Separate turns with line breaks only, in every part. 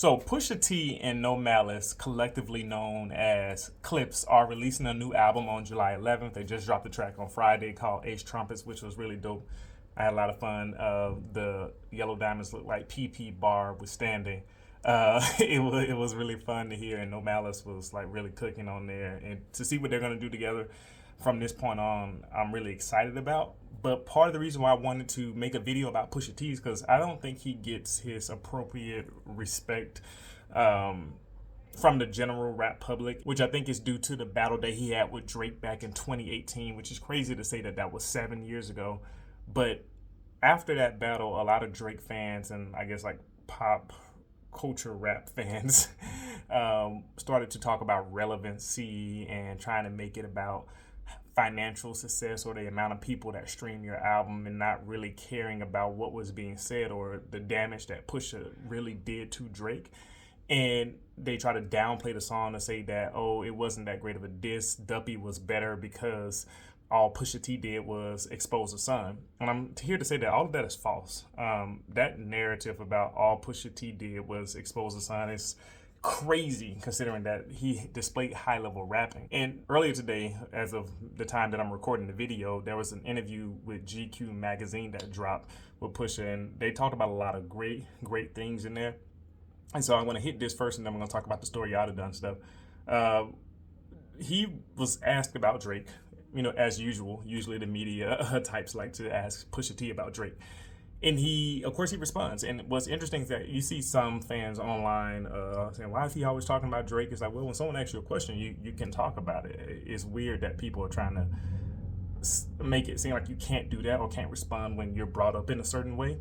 So Pusha T and No Malice, collectively known as Clips, are releasing a new album on July 11th. They just dropped the track on Friday called Ace Trumpets, which was really dope. I had a lot of fun. The Yellow Diamonds looked like PP Bar was standing. It was really fun to hear, and No Malice was like really cooking on there, and to see what they're gonna do together from this point on, I'm really excited about. But part of the reason why I wanted to make a video about Pusha T is because I don't think he gets his appropriate respect from the general rap public, which I think is due to the battle that he had with Drake back in 2018, which is crazy to say that that was 7 years ago. But after that battle, a lot of Drake fans and I guess like pop culture rap fans started to talk about relevancy and trying to make it about financial success or the amount of people that stream your album, and not really caring about what was being said or the damage that Pusha really did to Drake. And they try to downplay the song and say that, oh, it wasn't that great of a diss. Duppy was better because all Pusha T did was expose the sun. And I'm here to say that all of that is false. That narrative about all Pusha T did was expose the sun is crazy, considering that he displayed high level rapping. And earlier today, as of the time that I'm recording the video, there was an interview with GQ magazine that dropped with Pusha, and they talked about a lot of great things in there. And so I want to hit this first, and then I'm going to talk about the story Adidon stuff. He was asked about Drake, as usual. Usually the media types like to ask Pusha T about Drake. And of course, he responds. And what's interesting is that you see some fans online saying, why is he always talking about Drake? It's like, well, when someone asks you a question, you can talk about it. It's weird that people are trying to make it seem like you can't do that or can't respond when you're brought up in a certain way.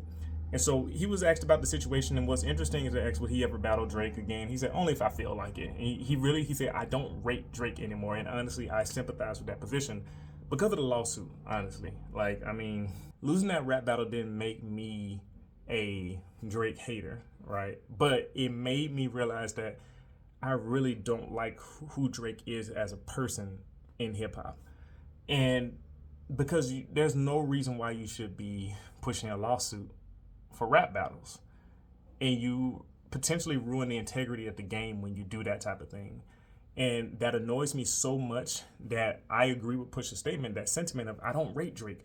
And so he was asked about the situation, and what's interesting is they asked, would he ever battle Drake again? He said, only if I feel like it. And he said, I don't rate Drake anymore. And honestly, I sympathize with that position because of the lawsuit, honestly. Losing that rap battle didn't make me a Drake hater, right? But it made me realize that I really don't like who Drake is as a person in hip hop. And because there's no reason why you should be pushing a lawsuit for rap battles, and you potentially ruin the integrity of the game when you do that type of thing. And that annoys me so much that I agree with Pusha's statement, that sentiment of I don't rate Drake.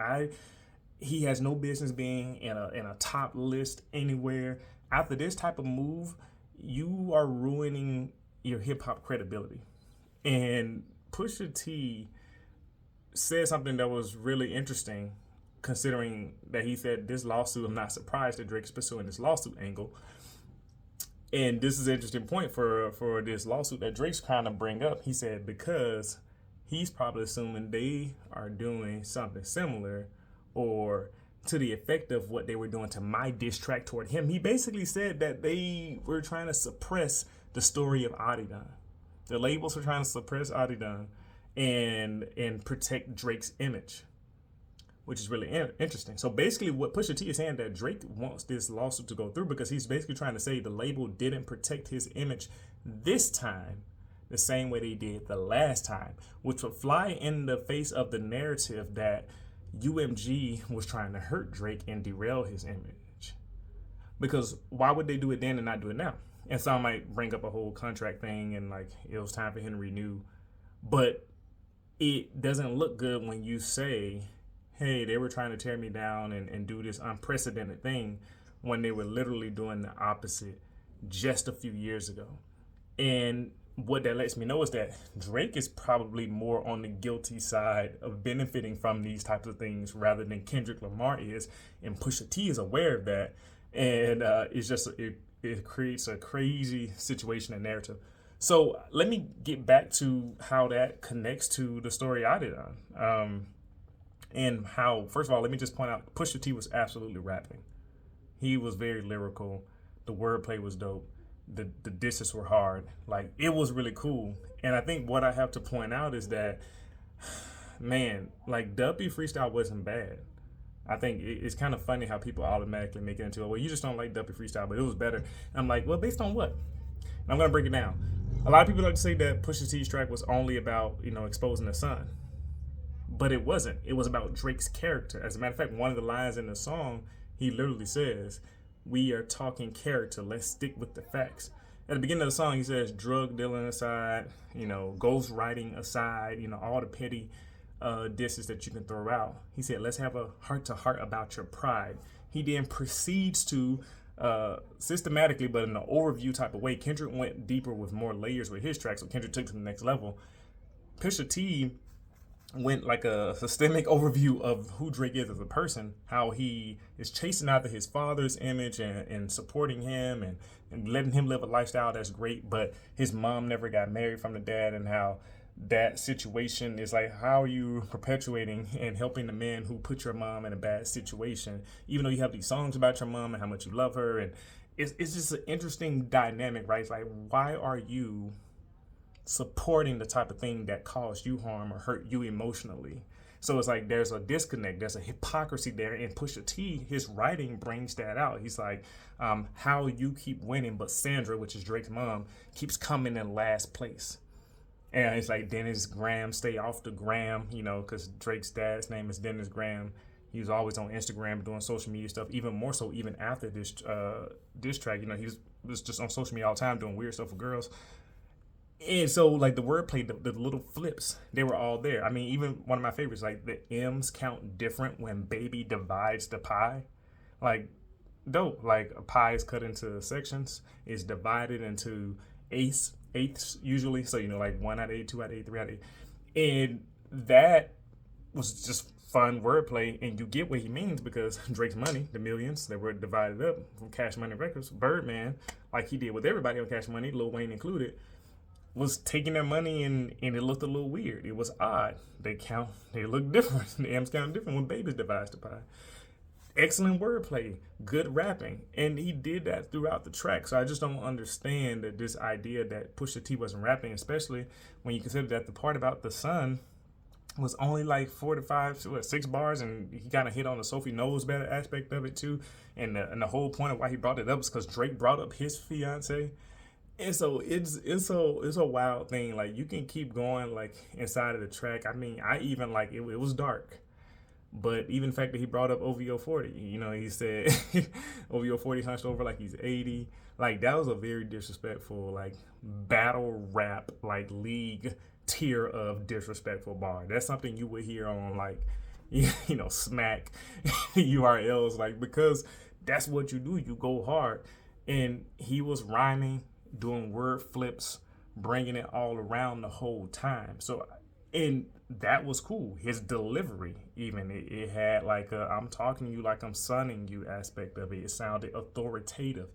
He has no business being in a top list anywhere. After this type of move, you are ruining your hip hop credibility. And Pusha T said something that was really interesting, considering that he said this lawsuit, I'm not surprised that Drake's pursuing this lawsuit angle. And this is an interesting point for this lawsuit that Drake's trying to bring up. He said because he's probably assuming they are doing something similar or to the effect of what they were doing to my diss track toward him. He basically said that they were trying to suppress the story of Adidon. The labels were trying to suppress Adidon and protect Drake's image, which is really interesting. So basically what Pusha T is saying, that Drake wants this lawsuit to go through because he's basically trying to say the label didn't protect his image this time the same way they did the last time, which would fly in the face of the narrative that UMG was trying to hurt Drake and derail his image. Because why would they do it then and not do it now? And some might bring up a whole contract thing and like it was time for him to renew. But it doesn't look good when you say, hey, they were trying to tear me down and do this unprecedented thing when they were literally doing the opposite just a few years ago. And what that lets me know is that Drake is probably more on the guilty side of benefiting from these types of things rather than Kendrick Lamar is. And Pusha T is aware of that. And it creates a crazy situation and narrative. So let me get back to how that connects to the story I did on. And how, first of all, let me just point out, Pusha T was absolutely rapping. He was very lyrical. The wordplay was dope. The disses were hard. Like, it was really cool. And I think what I have to point out is that, man, like, Duppy freestyle wasn't bad. I think it's kind of funny how people automatically make it into, well, you just don't like Duppy freestyle, but it was better. And I'm like, well, based on what? And I'm going to break it down. A lot of people like to say that Pusha T's track was only about, exposing the sun. But it wasn't. It was about Drake's character. As a matter of fact, one of the lines in the song, he literally says, we are talking character. Let's stick with the facts. at the beginning of the song, he says drug dealing aside, ghost writing aside, all the petty disses that you can throw out. He said, let's have a heart to heart about your pride. He then proceeds to systematically, but in an overview type of way. Kendrick went deeper with more layers with his tracks, so Kendrick took it to the next level. Pusha T went like a systemic overview of who Drake is as a person, how he is chasing after his father's image and supporting him and letting him live a lifestyle that's great, but his mom never got married from the dad, and how that situation is like, how are you perpetuating and helping the man who put your mom in a bad situation, even though you have these songs about your mom and how much you love her. And it's just an interesting dynamic, right? It's like, why are you supporting the type of thing that caused you harm or hurt you emotionally? So it's like there's a disconnect, there's a hypocrisy there. And Pusha T, his writing brings that out. He's like, how you keep winning, but Sandra, which is Drake's mom, keeps coming in last place. And it's like Dennis Graham, stay off the gram, because Drake's dad's name is Dennis Graham. He was always on Instagram doing social media stuff, even more so even after this diss track. He was just on social media all the time doing weird stuff with girls. And so, like, the wordplay, the little flips, they were all there. I mean, even one of my favorites, like, the M's count different when baby divides the pie. Like, dope. Like, a pie is cut into sections, is divided into eighths usually. So, like 1 out of 8, 2 out of 8, 3 out of 8. And that was just fun wordplay. And you get what he means, because Drake's money, the millions that were divided up from Cash Money Records, Birdman, like he did with everybody on Cash Money, Lil Wayne included, was taking their money and it looked a little weird. It was odd. They look different. The M's count different when babies divide the pie. Excellent wordplay, good rapping, and he did that throughout the track. So I just don't understand that this idea that Pusha T wasn't rapping, especially when you consider that the part about the sun was only like 4 to 5, 6 bars, and he kind of hit on the Sophie Knows Better aspect of it too. And the whole point of why he brought it up is because Drake brought up his fiance. And so it's a wild thing. Like, you can keep going like inside of the track. I mean, I even like it was dark. But even the fact that he brought up OVO 40, he said OVO 40 hunched over like he's 80. Like, that was a very disrespectful, like, battle rap, like, league tier of disrespectful bar. That's something you would hear on, like, Smack URLs, like, because that's what you do. You go hard. And he was rhyming, doing word flips, bringing it all around the whole time. So, and that was cool. His delivery, even, it had like a I'm talking to you like I'm sonning you aspect of it. It sounded authoritative.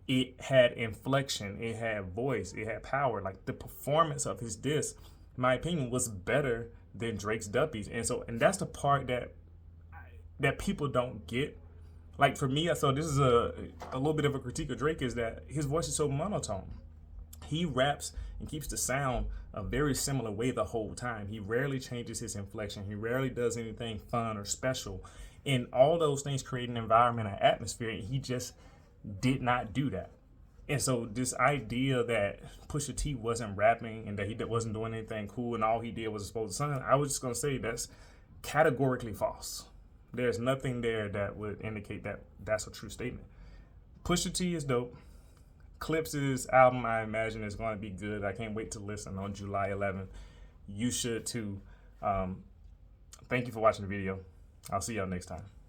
It had inflection. It had voice. It had power. Like, the performance of his diss, in my opinion, was better than Drake's Duppies. And that's the part that people don't get. Like, for me, so this is a little bit of a critique of Drake, is that his voice is so monotone. He raps and keeps the sound a very similar way the whole time. He rarely changes his inflection. He rarely does anything fun or special. And all those things create an environment, an atmosphere, and he just did not do that. And so this idea that Pusha T wasn't rapping and that he wasn't doing anything cool and all he did was expose the sun, I was just going to say that's categorically false. There's nothing there that would indicate that that's a true statement. Pusha T is dope. Clips' album, I imagine, is going to be good. I can't wait to listen on July 11th. You should too. Thank you for watching the video. I'll see y'all next time.